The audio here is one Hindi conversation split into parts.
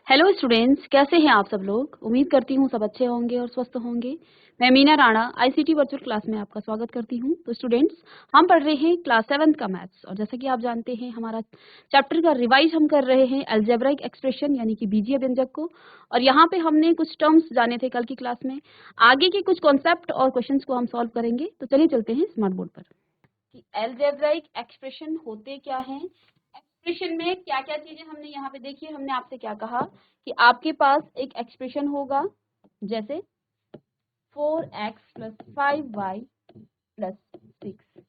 हेलो स्टूडेंट्स, कैसे हैं आप सब लोग। उम्मीद करती हूँ सब अच्छे होंगे और स्वस्थ होंगे। मैं Meena Rana ICT virtual class में आपका स्वागत करती हूँ। तो स्टूडेंट्स, हम पढ़ रहे हैं क्लास 7 का मैथ्स, और जैसा कि आप जानते हैं हमारा चैप्टर का रिवाइज हम कर रहे हैं अलजेब्राइक एक्सप्रेशन यानी कि बीजीय व्यंजक को। और यहाँ पे हमने कुछ टर्म्स जाने थे कल की क्लास में। आगे के कुछ कॉन्सेप्ट और क्वेश्चन को हम सॉल्व करेंगे। तो चलिए चलते हैं स्मार्ट बोर्ड पर कि अलजेब्राइक एक्सप्रेशन होते क्या हैं। एक्सप्रेशन में क्या क्या चीजें हमने यहाँ पे देखी है। हमने आपसे क्या कहा कि आपके पास एक एक्सप्रेशन होगा जैसे 4x प्लस 5y प्लस 6।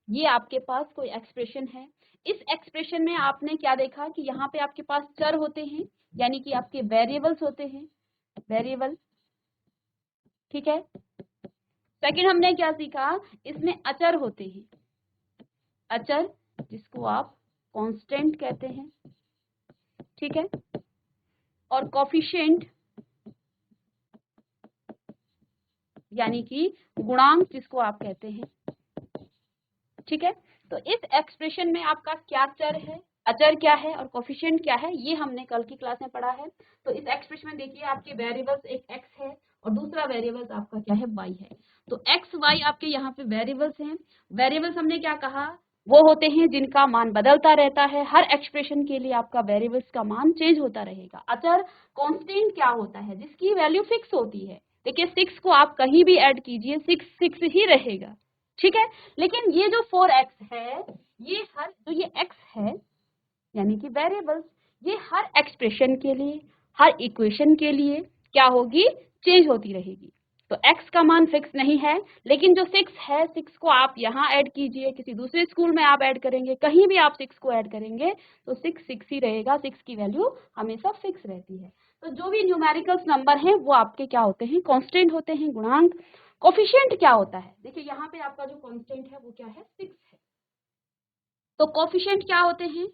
ये आपके पास कोई एक्सप्रेशन है। इस एक्सप्रेशन में आपने क्या देखा कि यहाँ पे आपके पास चर होते हैं, यानी कि आपके वेरिएबल्स होते हैं, वेरिएबल। ठीक है। सेकंड हमने क्या सीखा, इसमें अचर होते हैं, अचर जिसको आप कांस्टेंट कहते हैं। ठीक है। और कोफिशिएंट यानी कि गुणांक जिसको आप कहते हैं। ठीक है। तो इस एक्सप्रेशन में आपका क्या चर है, अचर क्या है और कोफिशिएंट क्या है, ये हमने कल की क्लास में पढ़ा है। तो इस एक्सप्रेशन में देखिए आपके वेरिएबल्स एक x है और दूसरा वेरिएबल्स आपका क्या है, y है। तो x y आपके यहाँ पे वेरिएबल्स हैं। वेरिएबल्स हमने क्या कहा, वो होते हैं जिनका मान बदलता रहता है। हर एक्सप्रेशन के लिए आपका वेरिएबल्स का मान चेंज होता रहेगा। अचर कांस्टेंट क्या होता है, जिसकी वैल्यू फिक्स होती है। देखिए 6 को आप कहीं भी ऐड कीजिए, 6 ही रहेगा। ठीक है। लेकिन ये जो 4x है, ये हर जो ये x है यानी कि वेरिएबल्स, ये हर एक्सप्रेशन के लिए, हर इक्वेशन के लिए क्या होगी, चेंज होती रहेगी। तो x का मान फिक्स नहीं है, लेकिन जो 6 है, 6 को आप यहाँ ऐड कीजिए, किसी दूसरे स्कूल में आप ऐड करेंगे, कहीं भी आप 6 को ऐड करेंगे तो 6 ही रहेगा। 6 की वैल्यू हमेशा फिक्स रहती है। तो जो भी न्यूमेरिकल्स नंबर हैं वो आपके क्या होते हैं, कांस्टेंट होते हैं, गुणांक। कोफिशिएंट क्या होता है, देखिए यहाँ पे आपका जो कांस्टेंट है वो क्या है, 6 है। तो कोफिशिएंट क्या होते हैं,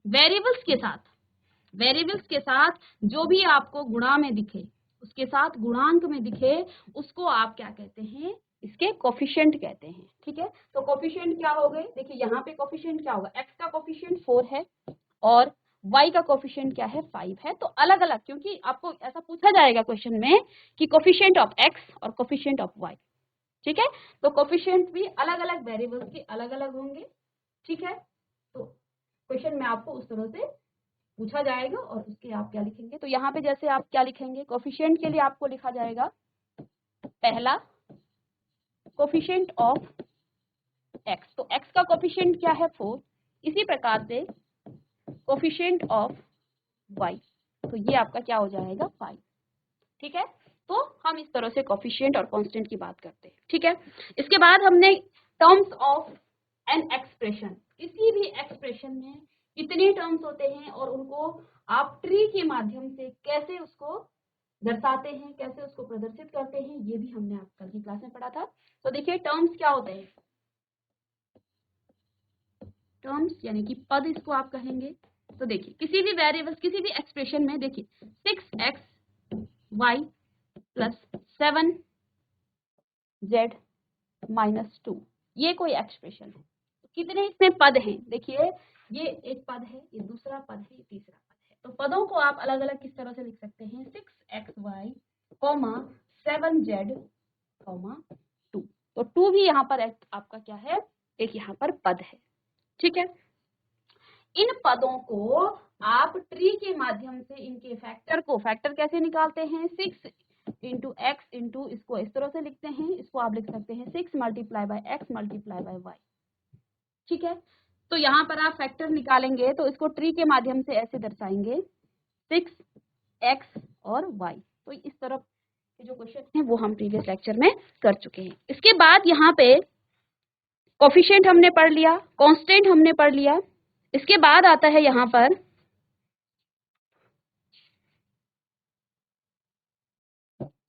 वेरिएबल्स के साथ, वेरिएबल्स के साथ जो भी आपको गुणा में दिखे, उसके साथ गुणांक में दिखे, उसको आप क्या कहते हैं, इसके कोफिशिएंट कहते हैं। ठीक है। तो कोफिशिएंट क्या हो गए, देखिए यहाँ पे कोफिशिएंट क्या होगा, x का कोफिशिएंट 4 है और y का कोफिशिएंट क्या है, 5 है। तो अलग अलग, क्योंकि आपको ऐसा पूछा जाएगा क्वेश्चन में कि कोफिशिएंट ऑफ x और कोफिशिएंट ऑफ y। ठीक है। तो कोफिशिएंट भी अलग अलग वेरिएबल्स के अलग अलग होंगे। ठीक है। तो क्वेश्चन में आपको उस तरह से पूछा जाएगा और उसके आप क्या लिखेंगे। तो यहाँ पे जैसे आप क्या लिखेंगे, कोफिशिएंट के लिए आपको लिखा जाएगा पहला कोफिशिएंट ऑफ x। तो x का कोफिशिएंट क्या है, 4। इसी प्रकार से कोफिशिएंट ऑफ y, तो ये आपका क्या हो जाएगा, 5। ठीक है। तो हम इस तरह से कोफिशिएंट और कांस्टेंट की बात करते हैं। ठीक है। इसके बाद हमने टर्म्स ऑफ एन एक्सप्रेशन, किसी भी एक्सप्रेशन में कितने टर्म्स होते हैं और उनको आप ट्री के माध्यम से कैसे उसको दर्शाते हैं, कैसे उसको प्रदर्शित करते हैं, ये भी हमने आप कल की क्लास में पढ़ा था। तो देखिए टर्म्स क्या होते हैं, टर्म्स यानी कि पद इसको आप कहेंगे। तो देखिए किसी भी वेरिएबल्स, किसी भी एक्सप्रेशन में देखिए 6x y plus 7z minus 2, ये कोई एक्सप्रेशन है। तो कितने इसमें पद हैं, देखिए ये एक पद है, ये दूसरा पद है, ये तीसरा पद है। तो पदों को आप अलग अलग किस तरह से लिख सकते हैं, 6xy कॉमा 7z कॉमा 2। तो 2 भी यहाँ पर आपका क्या है, एक यहाँ पर पद है। ठीक है। इन पदों को आप ट्री के माध्यम से इनके फैक्टर को, फैक्टर कैसे निकालते हैं, 6 इंटू एक्स इंटू, इसको इस तरह से लिखते हैं, इसको आप लिख सकते हैं 6 multiply by X multiply by Y. ठीक है। तो यहाँ पर आप फैक्टर निकालेंगे तो इसको ट्री के माध्यम से ऐसे दर्शाएंगे 6x और y। तो इस तरफ के जो क्वेश्चन हैं वो हम प्रीवियस लेक्चर में कर चुके हैं। इसके बाद यहाँ पे कोफिशिएंट हमने पढ़ लिया, कांस्टेंट हमने पढ़ लिया। इसके बाद आता है यहाँ पर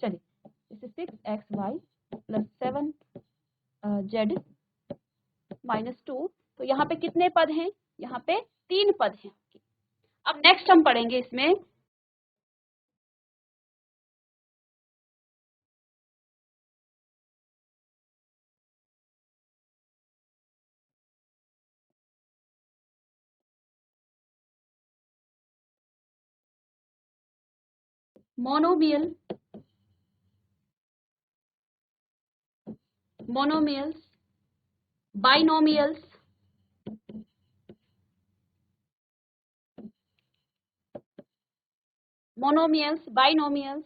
चलिए इसे 6xy प्लस 7z माइनस 2। तो यहाँ पे कितने पद हैं, यहाँ पे 3 पद हैं। अब नेक्स्ट हम पढ़ेंगे इसमें monomial, monomials, binomials, monomials, binomials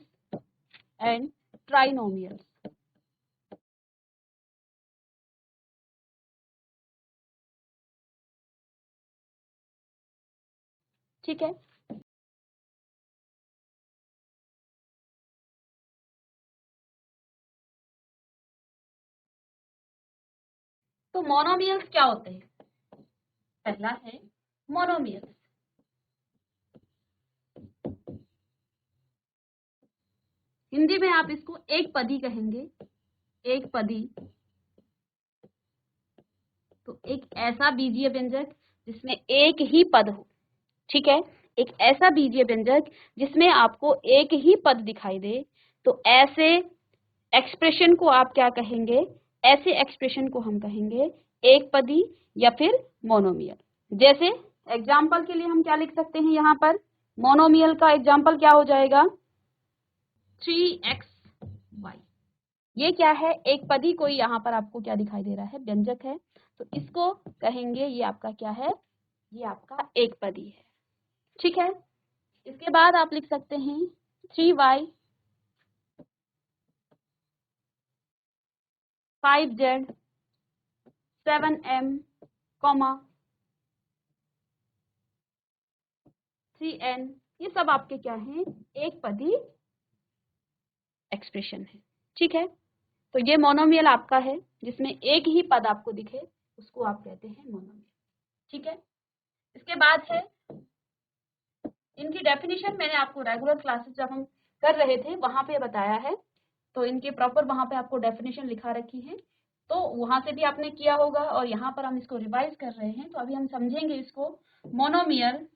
and trinomials. ठीक है, तो मोनोमियल्स क्या होते हैं? पहला है मोनोमियल्स, हिंदी में आप इसको एक पदी कहेंगे, एक पदी। तो एक ऐसा बीजीय व्यंजक जिसमें एक ही पद हो, ठीक है, एक ऐसा बीजीय व्यंजक जिसमें आपको एक ही पद दिखाई दे, तो ऐसे एक्सप्रेशन को आप क्या कहेंगे? ऐसे एक्सप्रेशन को हम कहेंगे एक पदी या फिर मोनोमियल। जैसे एग्जाम्पल के लिए हम क्या लिख सकते हैं यहाँ पर? मोनोमियल का एग्जाम्पल क्या हो जाएगा? 3xy। ये क्या है? एक पदी कोई यहाँ पर आपको क्या दिखाई दे रहा है? व्यंजक है, तो इसको कहेंगे ये आपका क्या है? ये आपका एक पदी है। ठीक है, इसके बाद आप लिख सकते हैं 3y, 5z, 7m, 3n। ये सब आपके क्या हैं? एक पदी एक्सप्रेशन है। ठीक है, तो ये मोनोमियल आपका है जिसमें एक ही पद आपको दिखे, उसको आप कहते हैं मोनोमियल। ठीक है, इसके बाद है इनकी डेफिनेशन। मैंने आपको रेगुलर क्लासेस जब हम कर रहे थे वहां पे बताया है, तो इनके प्रॉपर वहां पे आपको डेफिनेशन लिखा रखी है, तो वहां से भी आपने किया होगा और यहाँ पर हम इसको रिवाइज कर रहे हैं। तो अभी हम समझेंगे इसको। मोनोमियल,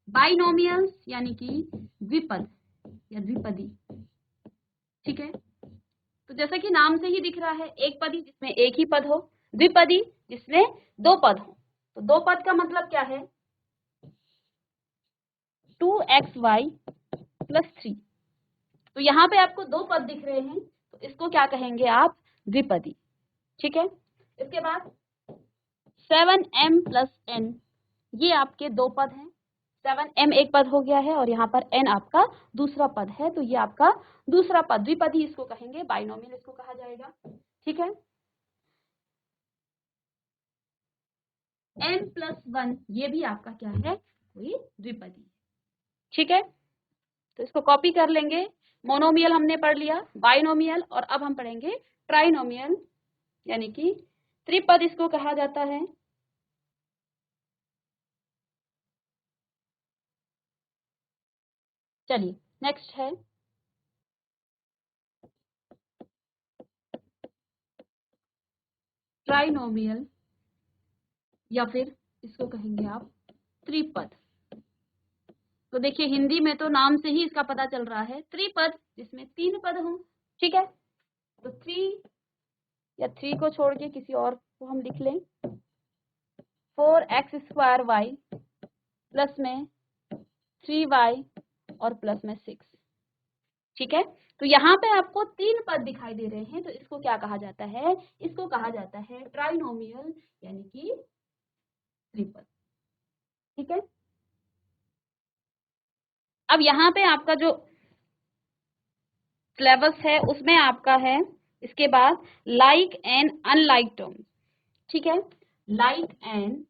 बाइनोमियल्स यानी कि द्विपद या द्विपदी। ठीक है, तो जैसा कि नाम से ही दिख रहा है, एक पदी जिसमें एक ही पद हो, द्विपदी जिसमें दो पद हो। तो दो पद का मतलब क्या है? 2xy + 3। तो यहाँ पे आपको दो पद दिख रहे हैं, तो इसको क्या कहेंगे आप? द्विपदी। ठीक है, इसके बाद 7m + n, ये आपके दो पद हैं। 7m एक पद हो गया है और यहाँ पर n आपका दूसरा पद है, तो ये आपका दूसरा पद द्विपदी इसको कहेंगे, बाइनोमियल इसको कहा जाएगा। ठीक है, n + 1 ये भी आपका क्या है? कोई द्विपदी। ठीक है, तो इसको कॉपी कर लेंगे। मोनोमियल हमने पढ़ लिया, बाइनोमियल, और अब हम पढ़ेंगे ट्राइनोमियल यानी कि त्रिपद इसको कहा जाता है। चलिए नेक्स्ट है ट्राइनोमियल या फिर इसको कहेंगे आप त्रिपद। तो देखिए हिंदी में तो नाम से ही इसका पता चल रहा है, त्रिपद जिसमें तीन पद हों। ठीक है, तो 3 या 3 को छोड़ के किसी और को हम लिख लें, 4x² प्लस में 3y और प्लस में 6। ठीक है, तो यहाँ पे आपको तीन पद दिखाई दे रहे हैं, तो इसको क्या कहा जाता है? इसको कहा जाता है ट्राइनोमियल यानी कि त्रिपद। ठीक है, अब यहाँ पे आपका जो सिलेबस है उसमें आपका है इसके बाद लाइक एंड अनलाइक टर्म्स। ठीक है, like and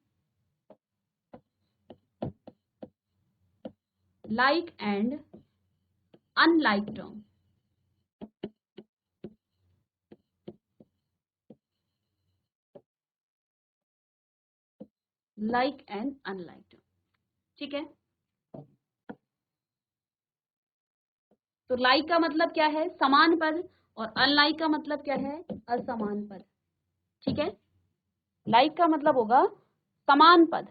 unlike term. Like and unlike term. ठीक है, तो लाइक का मतलब क्या है? समान पद, और अनलाइक का मतलब क्या है? असमान पद। ठीक है, लाइक का मतलब होगा समान पद।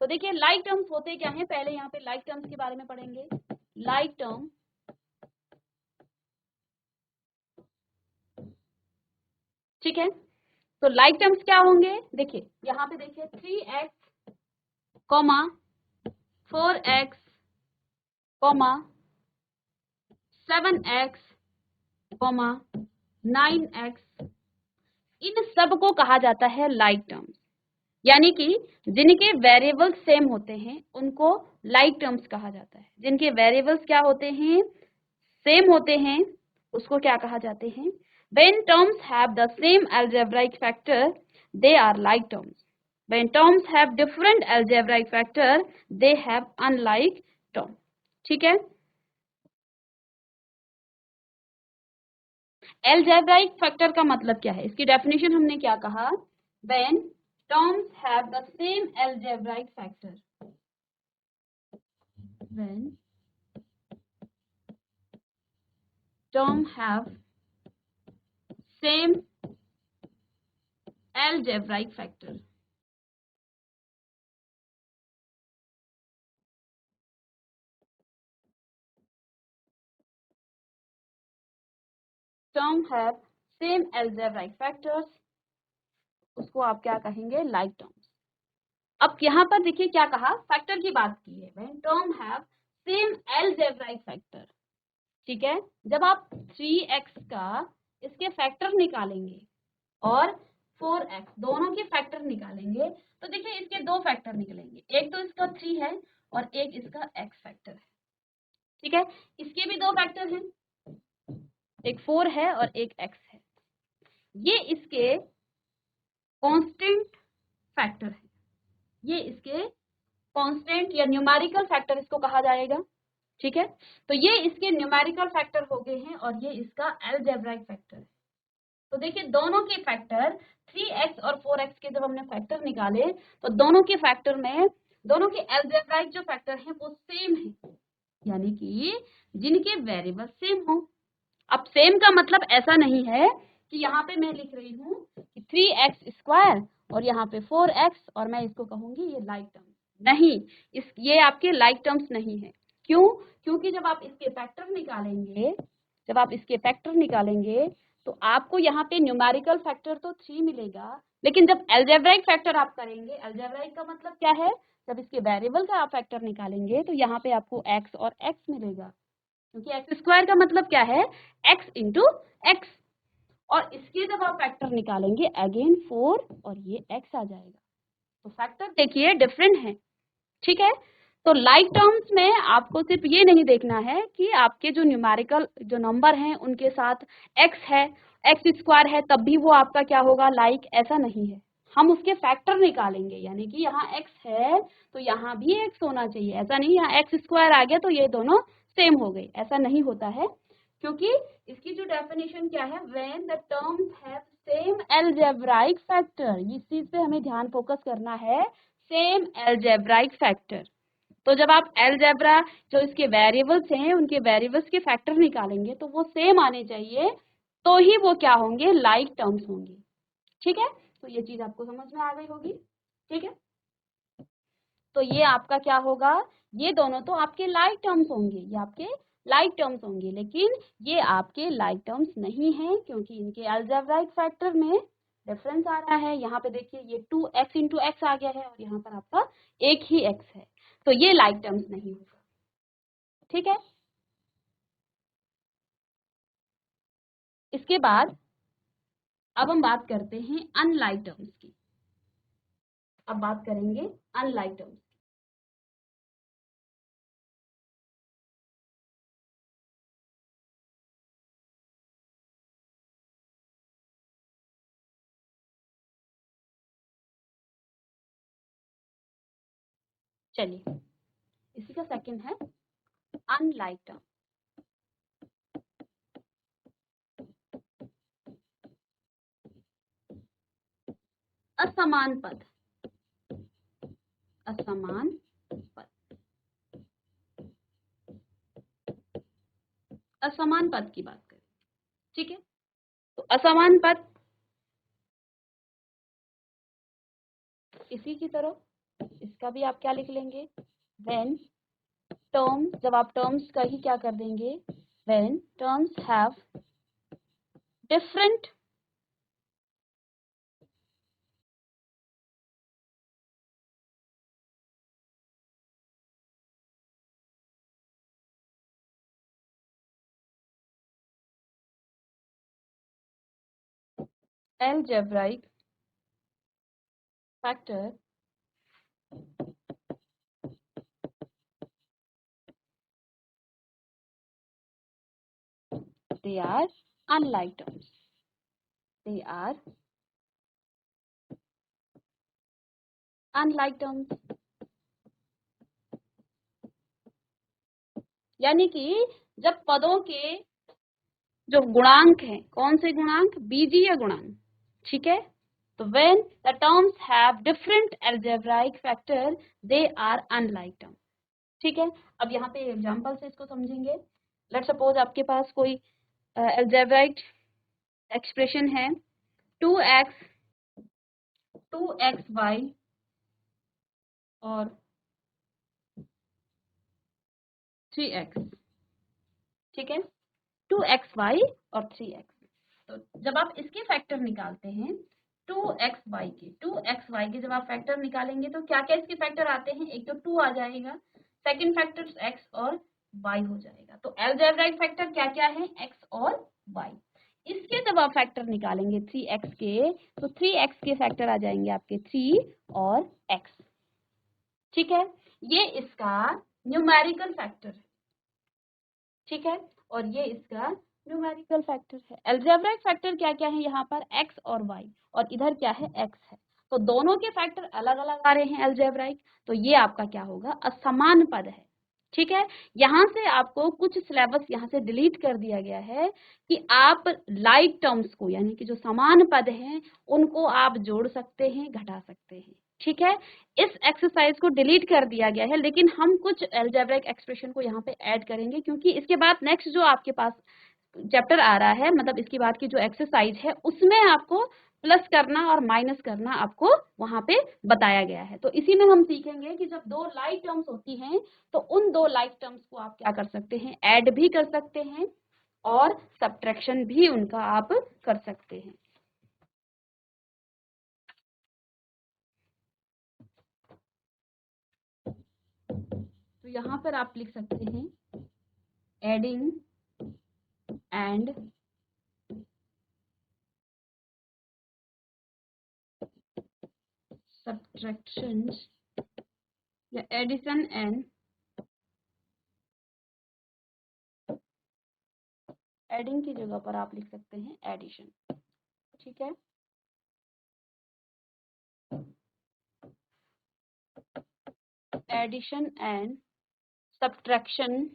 तो देखिए लाइक टर्म्स होते क्या हैं? पहले यहाँ पे लाइक टर्म्स के बारे में पढ़ेंगे। लाइक टर्म, ठीक है, तो लाइक टर्म्स क्या होंगे? देखिए यहाँ पे देखिए 3x, 4x comma 7x, comma 9x, इन सब को कहा जाता है लाइक टर्म्स। यानी कि जिनके वेरिएबल्स सेम होते हैं उनको लाइक टर्म्स कहा जाता है। जिनके वेरिएबल्स क्या होते हैं, सेम होते हैं, उसको क्या कहा जाते हैं? When terms have the same algebraic factor, they are like terms. When terms have different algebraic factor, they have unlike term. ठीक है? Algebraic factor का मतलब क्या है? इसकी डेफिनेशन हमने क्या कहा? When terms have the same algebraic factor. When term have same algebraic factor. Term have same algebraic factors, उसको आप क्या कहेंगे? Like terms. अब यहाँ पर देखिए क्या कहा, फैक्टर की बात की है। When term have same algebraic factor, ठीक है, जब आप 3x का इसके फैक्टर निकालेंगे और 4x दोनों के फैक्टर निकालेंगे तो देखिए इसके दो फैक्टर निकलेंगे, एक तो इसका 3 है और एक इसका x फैक्टर है। ठीक है, इसके भी दो फैक्टर हैं, एक 4 है और एक x है। ये इसके कांस्टेंट फैक्टर है, ये इसके कांस्टेंट या न्यूमेरिकल फैक्टर इसको कहा जाएगा। ठीक है, तो ये इसके न्यूमेरिकल फैक्टर हो गए हैं और ये इसका अलजेब्राइक फैक्टर है। तो देखिए दोनों के फैक्टर 3x और 4x के जब हमने फैक्टर निकाले तो दोनों के फैक्टर में दोनों के अलजेब्राइक जो फैक्टर हैं वो सेम है, यानी कि जिनके वेरिएबल सेम हो। अब सेम का मतलब ऐसा नहीं है कि यहाँ पे मैं लिख रही हूँ कि 3x स्क्वायर और यहाँ पे 4x और मैं इसको कहूंगी ये लाइक टर्म्स, नहीं, ये आपके लाइक टर्म्स नहीं है। क्यों? क्योंकि जब आप इसके फैक्टर निकालेंगे, जब आप इसके फैक्टर निकालेंगे तो आपको यहाँ पे न्यूमेरिकल फैक्टर तो 3 मिलेगा, लेकिन जब अलजेब्राइक फैक्टर आप करेंगे, अलजेब्राइक का मतलब क्या है, जब इसके वेरिएबल का आप फैक्टर निकालेंगे तो यहाँ पे आपको x और x मिलेगा, क्योंकि एक्स स्क्वायर का मतलब क्या है, x इंटू एक्स। और इसके जब आप फैक्टर निकालेंगे अगेन 4 और ये x आ जाएगा। तो फैक्टर देखिए डिफरेंट है। ठीक है, तो लाइक टर्म्स में आपको सिर्फ ये नहीं देखना है कि आपके जो न्यूमेरिकल जो नंबर हैं उनके साथ x है, x स्क्वायर है, तब भी वो आपका क्या होगा, लाइक, ऐसा नहीं है। हम उसके फैक्टर निकालेंगे, यानी कि यहाँ x है तो यहाँ भी x होना चाहिए, ऐसा नहीं यहाँ x स्क्वायर आ गया तो ये दोनों सेम हो गई, ऐसा नहीं होता है। क्योंकि इसकी जो डेफिनेशन क्या है, when the terms have same algebraic factor, इस चीज पे हमें ध्यान फोकस करना है, सेम अलजेब्राइक फैक्टर। तो जब आप अलजेब्रा जो इसके वेरिएबल्स हैं उनके वेरिएबल्स के फैक्टर निकालेंगे तो वो सेम आने चाहिए, तो ही वो क्या होंगे, लाइक टर्म्स होंगे। ठीक है, तो ये चीज आपको समझ में आ गई होगी। ठीक है, तो ये आपका क्या होगा, ये दोनों तो आपके लाइक टर्म्स होंगे, ये आपके लाइक टर्म्स होंगे, लेकिन ये आपके लाइक टर्म्स नहीं हैं क्योंकि इनके अलजेब्राइक फैक्टर में डिफरेंस आ रहा है। यहाँ पे देखिए ये 2x इंटू एक्स आ गया है और यहाँ पर आपका एक ही x है, तो ये लाइक टर्म्स नहीं होगा। ठीक है, इसके बाद अब हम बात करते हैं अनलाइक टर्म्स की। अब बात करेंगे अनलाइक टर्म्स। चलिए, इसी का सेकंड है अनलाइक टर्म। असमान पद, असमान पद, असमान पद की बात करें। ठीक है, तो असमान पद इसी की तरह, इसका भी आप क्या लिख लेंगे, व्हेन टर्म्स, जब आप टर्म्स का ही क्या कर देंगे, when terms have different algebraic factor they are unlike terms. They are unlike terms. यानी कि जब पदों के जो गुणांक हैं, कौन से गुणांक, बीजीय गुणांक, ठीक है, तो when the terms have different algebraic factor they are unlike terms. ठीक है, अब यहाँ पे एग्जांपल से इसको समझेंगे. लेट सपोज आपके पास कोई algebraic एक्सप्रेशन है 2xy और 3x, ठीक है, 2xy और 3x. तो जब आप इसके फैक्टर निकालते हैं 2xy के जब आप फैक्टर निकालेंगे तो क्या क्या इसके फैक्टर आते हैं, एक तो 2 आ जाएगा, सेकंड फैक्टर x और y हो जाएगा. तो अलजेब्राइक फैक्टर क्या क्या है, x और y. इसके जब आप फैक्टर निकालेंगे 3x के, तो 3x के फैक्टर आ जाएंगे आपके 3 और x. ठीक है, ये इसका न्यूमेरिकल फैक्टर है. ठीक है, और ये इसका न्यूमेरिकल फैक्टर है. अलजेब्राइक फैक्टर क्या क्या है यहाँ पर, x और y, और इधर क्या है, x है. तो दोनों के फैक्टर अलग अलग आ रहे हैं अलजेब्राइक, तो ये आपका क्या होगा, असमान पद है. ठीक है, यहाँ से आपको कुछ सिलेबस यहाँ से डिलीट कर दिया गया है कि आप लाइक टर्म्स को, यानी कि जो समान पद हैं उनको आप जोड़ सकते हैं, घटा सकते हैं. ठीक है, इस एक्सरसाइज को डिलीट कर दिया गया है, लेकिन हम कुछ अलजेब्रिक एक्सप्रेशन को यहाँ पे ऐड करेंगे, क्योंकि इसके बाद नेक्स्ट जो आपके पास चैप्टर आ रहा है, मतलब इसके बाद की जो एक्सरसाइज है उसमें आपको प्लस करना और माइनस करना आपको वहां पे बताया गया है. तो इसी में हम सीखेंगे कि जब दो लाइक टर्म्स होती हैं तो उन दो लाइक टर्म्स को आप क्या कर सकते हैं, ऐड भी कर सकते हैं और सब्ट्रैक्शन भी उनका आप कर सकते हैं. तो यहाँ पर आप लिख सकते हैं एडिंग एंड subtraction या एडिशन एंड एडिंग की जगह पर आप लिख सकते हैं एडिशन. ठीक है, addition and subtraction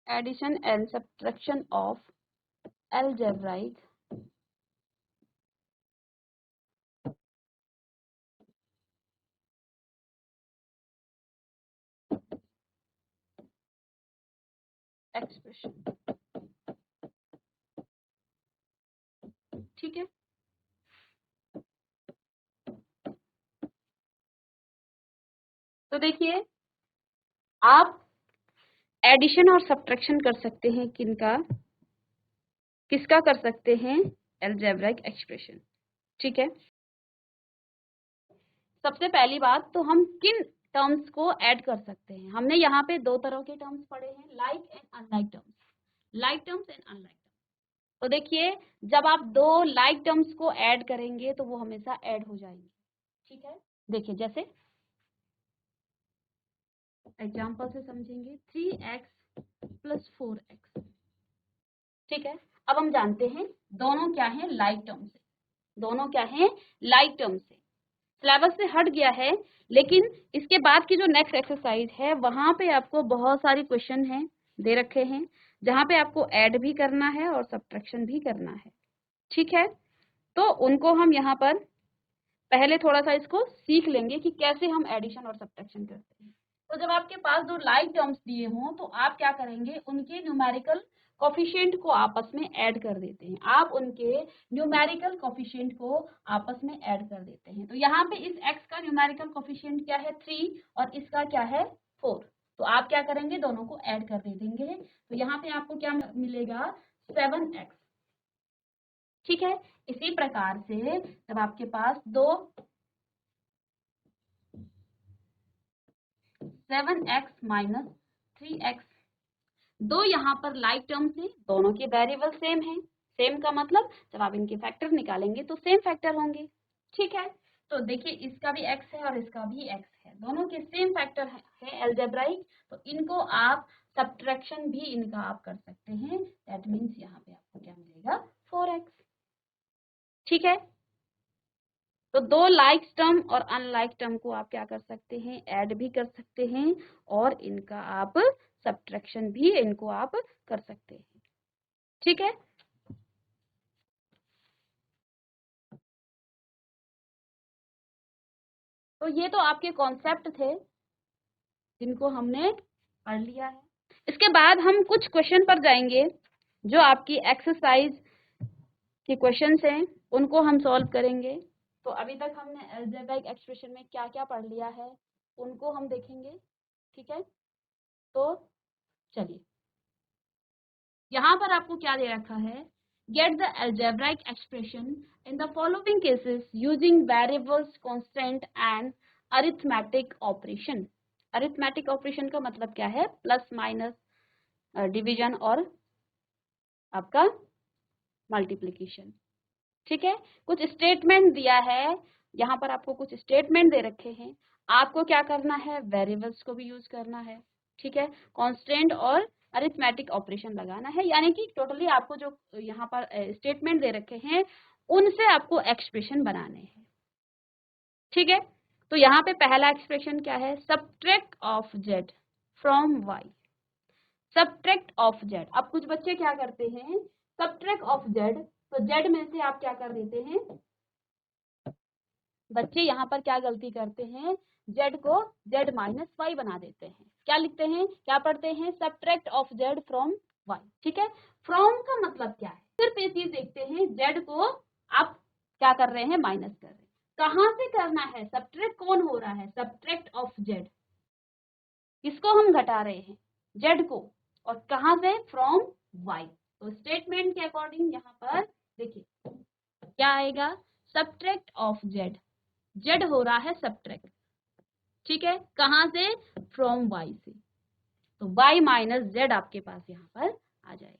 addition and subtraction of algebraic expression. ठीक है, तो देखिए आप एडिशन और सब्ट्रैक्शन कर सकते हैं, किसका कर सकते हैं, अलजेब्रिक एक्सप्रेशन. ठीक है, सबसे पहली बात तो हम किन टर्म्स को ऐड कर सकते हैं. हमने यहाँ पे दो तरह के टर्म्स पढ़े हैं, like and unlike terms, like terms and unlike terms. तो देखिए जब आप दो लाइक टर्म्स को ऐड करेंगे तो वो हमेशा ऐड हो जाएंगे. ठीक है, देखिए जैसे एग्जाम्पल से समझेंगे 3x प्लस 4x. ठीक है, अब हम जानते हैं दोनों क्या हैं, लाइक टर्म से. दोनों क्या हैं, लाइक टर्म से. सिलेबस से हट गया है, लेकिन इसके बाद की जो नेक्स्ट एक्सरसाइज है वहां पे आपको बहुत सारी क्वेश्चन हैं दे रखे हैं, जहां पे आपको ऐड भी करना है और सब्ट्रैक्शन भी करना है. ठीक है, तो उनको हम यहाँ पर पहले थोड़ा सा इसको सीख लेंगे कि कैसे हम एडिशन और सब्ट्रैक्शन करते हैं. तो जब आपके पास दो लाइक टर्म्स दिए हों तो आप क्या करेंगे, उनके न्यूमेरिकल कोफिशिएंट को आपस में ऐड कर देते हैं. आप उनके न्यूमेरिकल कोफिशिएंट को आपस में ऐड कर देते हैं. तो यहाँ पे इस x का न्यूमेरिकल कोफिशिएंट क्या है, 3, और इसका क्या है, 4. तो आप क्या करेंगे, दोनों को ऐड कर दे देंगे. तो यहाँ पे आपको क्या मिलेगा, 7x. ठीक है, इसी प्रकार से जब आपके पास दो 7x माइनस 3x दो यहाँ पर लाइक टर्म्स हैं, दोनों के वेरिएबल सेम हैं। सेम का मतलब जब आप इनके फैक्टर निकालेंगे तो सेम फैक्टर होंगे। ठीक है, तो देखिए इसका भी x है और इसका भी x है, दोनों के सेम फैक्टर है अलजेब्राइक, तो इनको आप सब्ट्रैक्शन भी इनका आप कर सकते हैं। दैट मीन्स यहाँ पे आपको क्या मिलेगा 4x। ठीक है, तो दो लाइक टर्म और अनलाइक टर्म को आप क्या कर सकते हैं, ऐड भी कर सकते हैं और इनका आप सब्ट्रैक्शन भी इनको आप कर सकते हैं। ठीक है, तो ये तो आपके कॉन्सेप्ट थे जिनको हमने पढ़ लिया है। इसके बाद हम कुछ क्वेश्चन पर जाएंगे जो आपकी एक्सरसाइज के क्वेश्चंस हैं, उनको हम सॉल्व करेंगे। तो अभी तक हमने अलजेब्रिक एक्सप्रेशन में क्या क्या पढ़ लिया है उनको हम देखेंगे। ठीक है, तो चलिए यहाँ पर आपको क्या दे रखा है, get the algebraic expression in the following cases using variables constant and arithmetic operation. Arithmetic operation का मतलब क्या है, प्लस माइनस, डिवीजन और आपका मल्टीप्लिकेशन। ठीक है, कुछ स्टेटमेंट दिया है, यहाँ पर आपको कुछ स्टेटमेंट दे रखे हैं, आपको क्या करना है, वेरिएबल्स को भी यूज करना है। ठीक है, कांस्टेंट और अरिथमेटिक ऑपरेशन लगाना है, यानी कि टोटली आपको जो यहाँ पर स्टेटमेंट दे रखे हैं उनसे आपको एक्सप्रेशन बनाने हैं। ठीक है, तो यहाँ पे पहला एक्सप्रेशन क्या है, subtract of z from y। Subtract of z, अब कुछ बच्चे क्या करते हैं, सब्ट्रैक्ट ऑफ z, तो z में से आप क्या कर देते हैं, बच्चे यहाँ पर क्या गलती करते हैं, z को z माइनस वाई बना देते हैं। क्या लिखते हैं, क्या पढ़ते हैं, subtract of z from y। ठीक है, फ्रॉम का मतलब क्या है, सिर्फ ये चीज देखते हैं, z को आप क्या कर रहे हैं, माइनस कर रहे हैं। कहाँ से करना है, सब्ट्रैक्ट कौन हो रहा है, सब्ट्रैक्ट ऑफ z, किसको हम घटा रहे हैं, z को, और कहाँ से, फ्रॉम y। तो स्टेटमेंट के अकॉर्डिंग यहाँ पर देखिए क्या आएगा, सब्ट्रैक्ट ऑफ z, z हो रहा है सब्ट्रैक्ट। ठीक है, कहाँ से, फ्रॉम y से, तो y माइनस z आपके पास यहाँ पर आ जाएगा।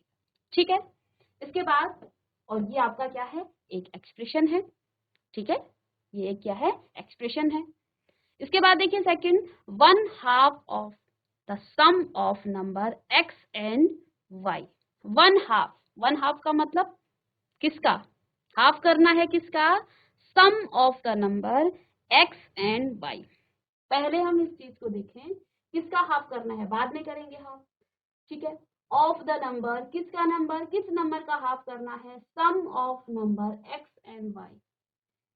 ठीक है, इसके बाद, और ये आपका क्या है, एक एक्सप्रेशन है। ठीक है, ये एक क्या है, एक्सप्रेशन है। इसके बाद देखिए second, 1/2 of the sum of number x and y। 1/2, 1/2 का मतलब किसका, हाफ करना है किसका, sum of the number x and y। पहले हम इस चीज को देखें, किसका हाफ करना है, बाद में करेंगे हाफ। ठीक है, ऑफ द नंबर, किसका नंबर, किस नंबर का हाफ करना है, sum of number x and y।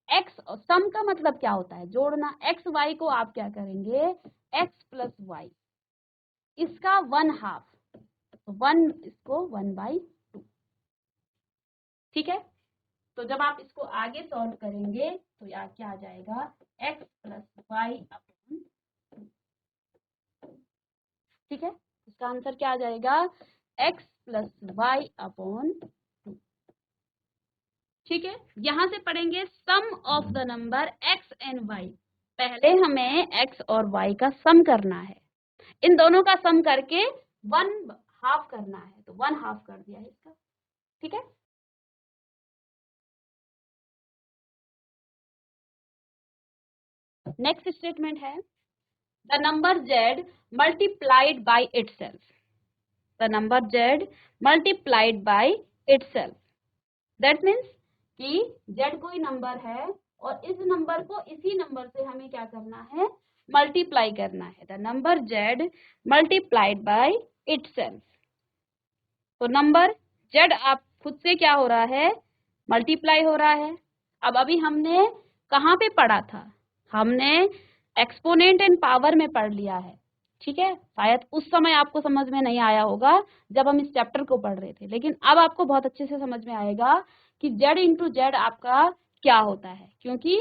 x, sum का मतलब क्या होता है, जोड़ना, x y को आप क्या करेंगे, x प्लस वाई, इसका 1/2, 1 इसको 1/2। ठीक है, तो जब आप इसको आगे सॉल्व करेंगे तो यहाँ क्या आ जाएगा, x प्लस वाई अपॉन 2। ठीक है, इसका आंसर क्या आ जाएगा, x प्लस वाई अपॉन 2। ठीक है, यहाँ से पढ़ेंगे sum of the number x and y। पहले हमें x और y का सम करना है, इन दोनों का सम करके 1/2 करना है, तो 1/2 कर दिया है इसका। ठीक है, नेक्स्ट स्टेटमेंट है, the number z multiplied by itself. The number z multiplied by itself, that means कि z कोई नंबर है और इस नंबर को इसी नंबर से हमें क्या करना है, मल्टीप्लाई करना है। The number z multiplied by itself, तो नंबर z आप खुद से क्या हो रहा है, मल्टीप्लाई हो रहा है। अब अभी हमने कहाँ पे पढ़ा था, हमने एक्सपोनेंट एंड पावर में पढ़ लिया है। ठीक है, शायद उस समय आपको समझ में नहीं आया होगा जब हम इस चैप्टर को पढ़ रहे थे, लेकिन अब आपको बहुत अच्छे से समझ में आएगा कि z इंटू जेड आपका क्या होता है, क्योंकि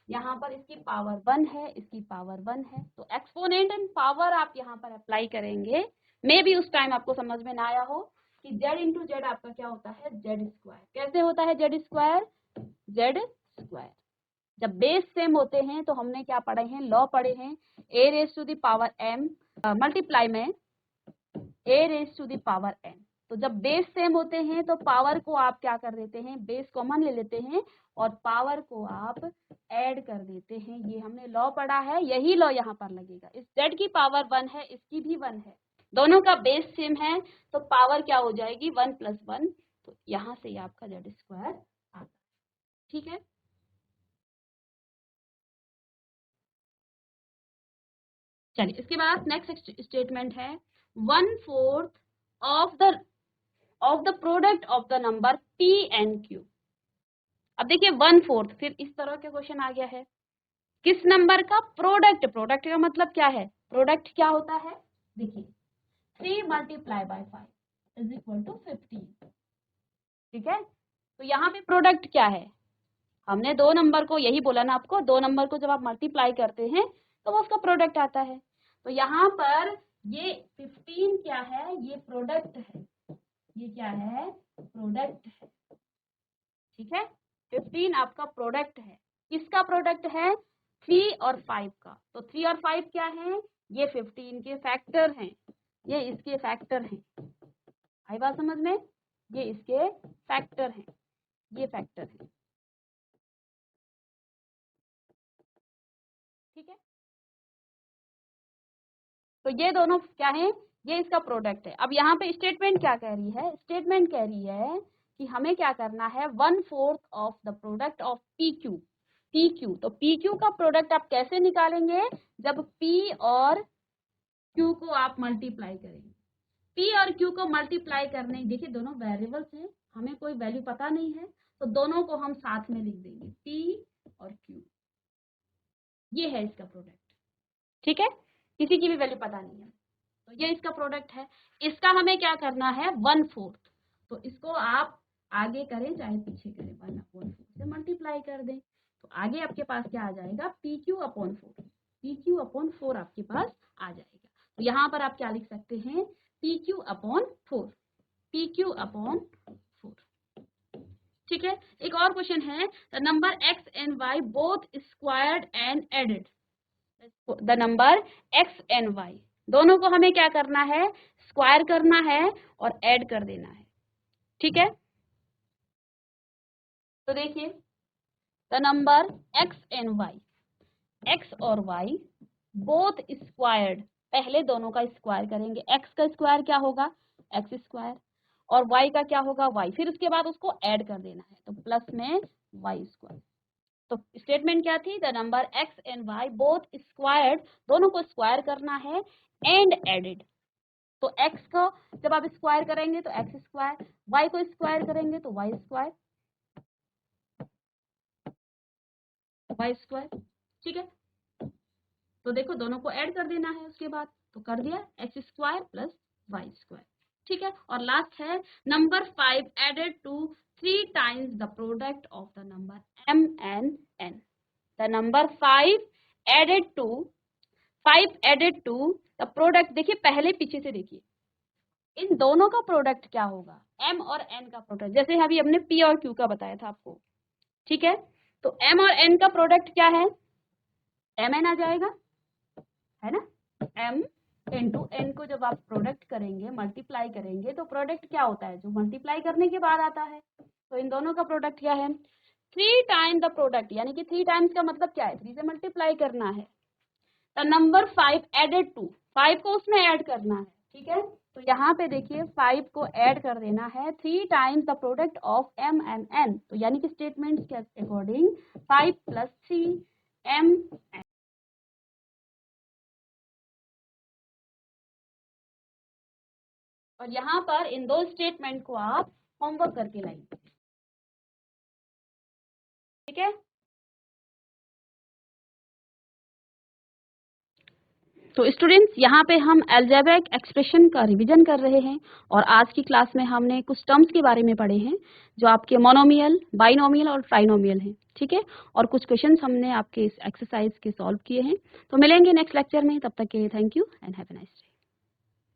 यहाँ पर इसकी पावर 1 है, इसकी पावर 1 है, तो एक्सपोनेंट एंड पावर आप यहाँ पर अप्लाई करेंगे। मे भी उस टाइम आपको समझ में ना आया हो कि z इंटू जेड आपका क्या होता है, जेड स्क्वायर। कैसे होता है जेड स्क्वायर, जेड स्क्वायर, जब बेस सेम होते हैं तो हमने क्या पढ़े हैं, लॉ पढ़े हैं, a raise to the power m, multiply में a raise to the power n। तो जब बेस सेम होते हैं तो पावर को आप क्या कर देते हैं, बेस कॉमन ले लेते हैं और पावर को आप ऐड कर देते हैं। ये हमने लॉ पढ़ा है, यही लॉ यहाँ पर लगेगा। इस z की पावर 1 है, इसकी भी 1 है, दोनों का बेस सेम है तो पावर क्या हो जाएगी 1 + 1। तो यहाँ से आपका z स्क्वायर आता है। ठीक है, चलिए इसके बाद नेक्स्ट स्टेटमेंट है 1/4 of the product of the number p and q। अब देखिए 1/4, फिर इस तरह का क्वेश्चन आ गया है, किस नंबर का प्रोडक्ट। प्रोडक्ट का मतलब क्या है, प्रोडक्ट क्या होता है, देखिए 3 × 5 = 15। ठीक है, तो यहाँ पे प्रोडक्ट क्या है, हमने दो नंबर को, यही बोला ना आपको, दो नंबर को जब आप मल्टीप्लाई करते हैं तो वो उसका प्रोडक्ट आता है। तो यहाँ पर ये 15 क्या है, ये प्रोडक्ट है, ये क्या है, प्रोडक्ट है। ठीक है, 15 आपका प्रोडक्ट है। किसका प्रोडक्ट है, 3 और 5 का। तो 3 और 5 क्या है, ये 15 के फैक्टर हैं, ये इसके फैक्टर हैं। आई बात समझ में, ये इसके फैक्टर हैं, ये फैक्टर हैं। ठीक है, तो ये दोनों क्या है, ये इसका प्रोडक्ट है। अब यहाँ पे स्टेटमेंट क्या कह रही है, स्टेटमेंट कह रही है कि हमें क्या करना है, 1/4 of the product of PQ। PQ, तो PQ का प्रोडक्ट आप कैसे निकालेंगे, जब P और Q को आप मल्टीप्लाई करेंगे। P और Q को मल्टीप्लाई करने, देखिए दोनों वेरिएबल्स हैं, हमें कोई वैल्यू पता नहीं है, तो दोनों को हम साथ में लिख देंगे, P और Q, ये है इसका प्रोडक्ट। ठीक है, किसी की भी वैल्यू पता नहीं है, तो ये इसका प्रोडक्ट है। इसका हमें क्या करना है, 1/4। तो इसको आप आगे करें चाहे पीछे करें, 1/4 से मल्टीप्लाई कर दें, तो आगे आपके पास क्या आ जाएगा, PQ/4। PQ/4 आपके पास आ जाएगा। तो यहाँ पर आप क्या लिख सकते हैं, PQ/4, PQ/4। ठीक है, एक और क्वेश्चन है, the number x and y both squared and added. The number x and y दोनों को हमें क्या करना है, स्क्वायर करना है और ऐड कर देना है। ठीक है, तो देखिए the number x and y, x और y बोथ स्क्वायर्ड, पहले दोनों का स्क्वायर करेंगे। x का स्क्वायर क्या होगा, x स्क्वायर, और y का क्या होगा, y, फिर उसके बाद उसको ऐड कर देना है, तो प्लस में y स्क्वायर। तो स्टेटमेंट क्या थी, the number x and y both squared, दोनों को स्क्वायर करना है, एंड एडेड। तो x को जब आप स्क्वायर करेंगे तो x स्क्वायर, y को स्क्वायर करेंगे तो y स्क्वायर, y स्क्वायर। ठीक है, तो देखो दोनों को ऐड कर देना है उसके बाद, तो कर दिया, x square plus y square. ठीक है, और लास्ट है number 5 added to 3 times the product of the number m and n। The number 5 added to the product, देखिए पहले पीछे से देखिए, इन दोनों का प्रोडक्ट क्या होगा, m और n का प्रोडक्ट, जैसे अभी हमने p और q का बताया था आपको। ठीक है, तो m और n का प्रोडक्ट क्या है, mn आ जाएगा, है ना। m इंटू n को जब आप प्रोडक्ट करेंगे, मल्टीप्लाई करेंगे, तो प्रोडक्ट क्या होता है, जो मल्टीप्लाई करने के बाद आता है। तो इन दोनों का प्रोडक्ट क्या है, 3 टाइम द प्रोडक्ट, यानी कि 3 टाइम्स का मतलब क्या है, 3 से मल्टीप्लाई करना है। द नंबर 5 एडेड टू, 5 को उसमें ऐड करना है। ठीक है, तो यहाँ पे देखिए 5 को ऐड कर देना है, 3 times the product of m and n। तो यानी कि स्टेटमेंट के अकॉर्डिंग 5 + 3 m n। और यहाँ पर इन दो स्टेटमेंट को आप होमवर्क करके लाइए। ठीक है, तो स्टूडेंट्स यहाँ पे हम अलजेब्रिक एक्सप्रेशन का रिवीजन कर रहे हैं, और आज की क्लास में हमने कुछ टर्म्स के बारे में पढ़े हैं जो आपके मोनोमियल, बाइनोमियल और ट्राइनोमियल हैं। ठीक है, और कुछ क्वेश्चंस हमने आपके इस एक्सरसाइज के सॉल्व किए हैं। तो मिलेंगे नेक्स्ट लेक्चर में, तब तक के लिए thank you and have a nice day.